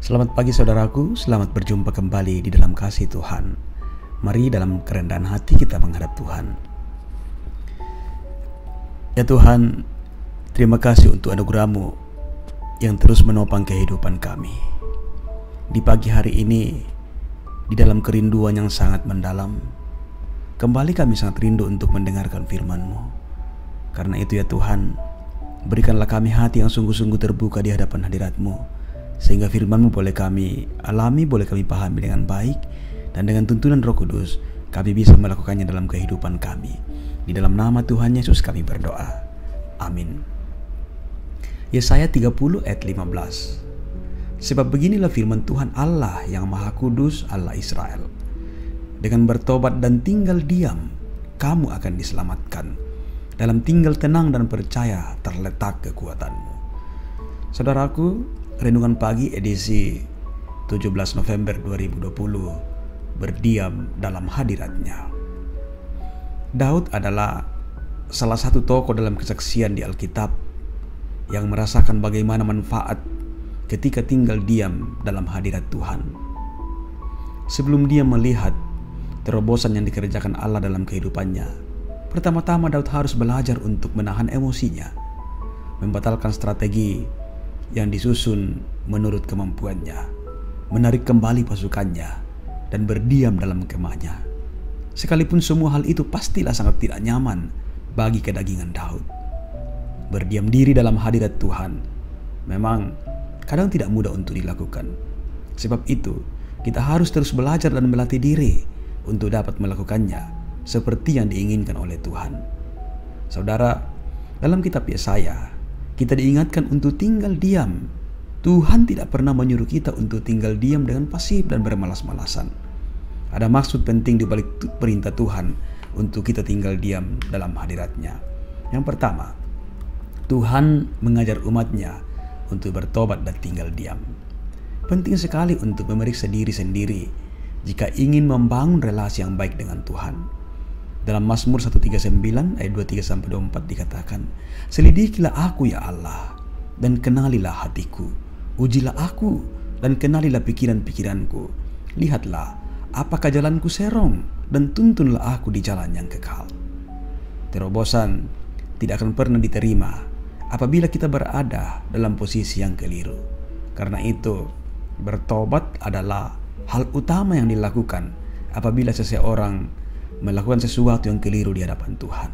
Selamat pagi saudaraku, selamat berjumpa kembali di dalam kasih Tuhan. Mari dalam kerendahan hati kita menghadap Tuhan. Ya Tuhan, terima kasih untuk anugerah-Mu yang terus menopang kehidupan kami. Di pagi hari ini, di dalam kerinduan yang sangat mendalam, kembali kami sangat rindu untuk mendengarkan firman-Mu. Karena itu ya Tuhan, berikanlah kami hati yang sungguh-sungguh terbuka di hadapan hadirat-Mu, sehingga firman-Mu boleh kami alami, boleh kami pahami dengan baik, dan dengan tuntunan Roh Kudus kami bisa melakukannya dalam kehidupan kami. Di dalam nama Tuhan Yesus kami berdoa. Amin. Yesaya 30 ayat 15. Sebab beginilah firman Tuhan Allah yang Maha Kudus, Allah Israel. Dengan bertobat dan tinggal diam, kamu akan diselamatkan. Dalam tinggal tenang dan percaya terletak kekuatanmu. Saudaraku, renungan pagi edisi 17 November 2020, berdiam dalam hadirat-Nya. Daud adalah salah satu tokoh dalam kesaksian di Alkitab yang merasakan bagaimana manfaat ketika tinggal diam dalam hadirat Tuhan. Sebelum dia melihat terobosan yang dikerjakan Allah dalam kehidupannya, pertama-tama Daud harus belajar untuk menahan emosinya, membatalkan strategi yang disusun menurut kemampuannya, menarik kembali pasukannya, dan berdiam dalam kemahnya. Sekalipun semua hal itu pastilah sangat tidak nyaman bagi kedagingan Daud. Berdiam diri dalam hadirat Tuhan memang kadang tidak mudah untuk dilakukan. Sebab itu, kita harus terus belajar dan melatih diri untuk dapat melakukannya seperti yang diinginkan oleh Tuhan. Saudara, dalam kitab Yesaya, kita diingatkan untuk tinggal diam. Tuhan tidak pernah menyuruh kita untuk tinggal diam dengan pasif dan bermalas-malasan. Ada maksud penting di balik perintah Tuhan untuk kita tinggal diam dalam hadirat-Nya. Yang pertama, Tuhan mengajar umat-Nya untuk bertobat dan tinggal diam. Penting sekali untuk memeriksa diri sendiri jika ingin membangun relasi yang baik dengan Tuhan. Dalam Mazmur 139 ayat 23-24 dikatakan, "Selidikilah aku ya Allah, dan kenalilah hatiku. Ujilah aku dan kenalilah pikiran-pikiranku. Lihatlah, apakah jalanku serong, dan tuntunlah aku di jalan yang kekal." Terobosan tidak akan pernah diterima apabila kita berada dalam posisi yang keliru. Karena itu, bertobat adalah hal utama yang dilakukan apabila seseorang melakukan sesuatu yang keliru di hadapan Tuhan.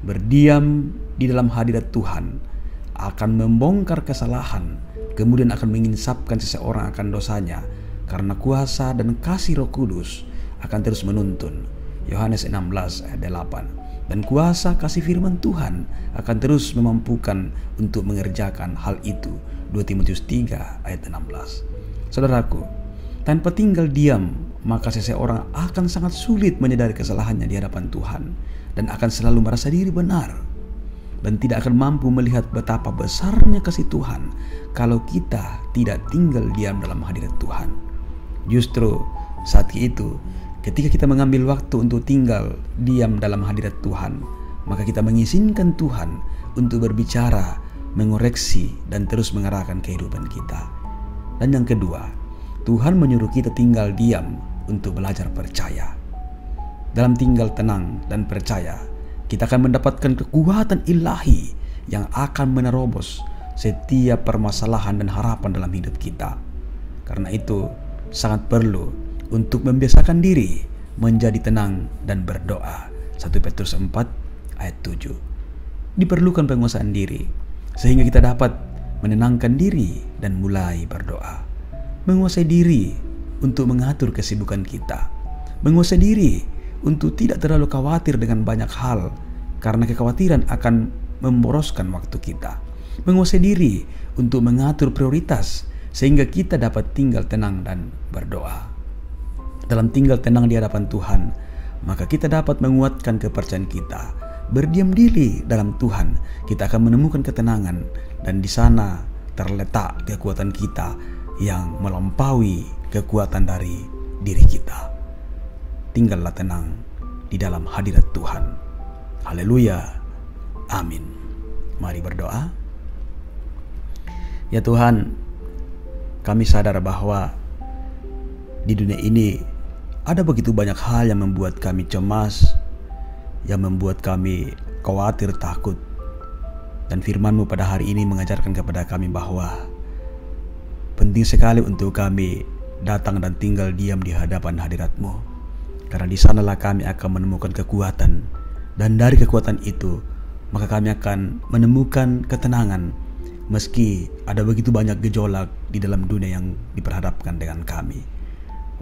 Berdiam di dalam hadirat Tuhan akan membongkar kesalahan, kemudian akan menginsapkan seseorang akan dosanya, karena kuasa dan kasih Roh Kudus akan terus menuntun. Yohanes 16 ayat 8. Dan kuasa kasih firman Tuhan akan terus memampukan untuk mengerjakan hal itu. 2 Timotius 3 ayat 16. Saudaraku, tanpa tinggal diam, maka seseorang akan sangat sulit menyadari kesalahannya di hadapan Tuhan, dan akan selalu merasa diri benar, dan tidak akan mampu melihat betapa besarnya kasih Tuhan kalau kita tidak tinggal diam dalam hadirat Tuhan. Justru saat itu, ketika kita mengambil waktu untuk tinggal diam dalam hadirat Tuhan, maka kita mengizinkan Tuhan untuk berbicara, mengoreksi, dan terus mengarahkan kehidupan kita. Dan yang kedua, Tuhan menyuruh kita tinggal diam untuk belajar percaya. Dalam tinggal tenang dan percaya, kita akan mendapatkan kekuatan ilahi yang akan menerobos setiap permasalahan dan harapan dalam hidup kita. Karena itu, sangat perlu untuk membiasakan diri menjadi tenang dan berdoa. 1 Petrus 4 ayat 7. Diperlukan penguasaan diri sehingga kita dapat menenangkan diri dan mulai berdoa. Menguasai diri untuk mengatur kesibukan kita. Menguasai diri untuk tidak terlalu khawatir dengan banyak hal, karena kekhawatiran akan memboroskan waktu kita. Menguasai diri untuk mengatur prioritas sehingga kita dapat tinggal tenang dan berdoa. Dalam tinggal tenang di hadapan Tuhan, maka kita dapat menguatkan kepercayaan kita. Berdiam diri dalam Tuhan, kita akan menemukan ketenangan, dan di sana terletak kekuatan kita yang melampaui kekuatan dari diri kita. Tinggallah tenang di dalam hadirat Tuhan. Haleluya. Amin. Mari berdoa. Ya Tuhan, kami sadar bahwa di dunia ini ada begitu banyak hal yang membuat kami cemas, yang membuat kami khawatir, takut. Dan firman-Mu pada hari ini mengajarkan kepada kami bahwa penting sekali untuk kami datang dan tinggal diam di hadapan hadirat-Mu. Karena di sanalah kami akan menemukan kekuatan. Dan dari kekuatan itu, maka kami akan menemukan ketenangan. Meski ada begitu banyak gejolak di dalam dunia yang diperhadapkan dengan kami.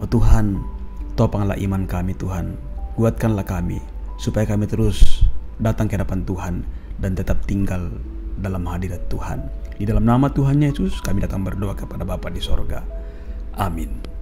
Oh Tuhan, topanglah iman kami Tuhan. Kuatkanlah kami, supaya kami terus datang ke hadapan Tuhan dan tetap tinggal dalam hadirat Tuhan. Di dalam nama Tuhan Yesus kami datang berdoa kepada Bapa di sorga. Amin.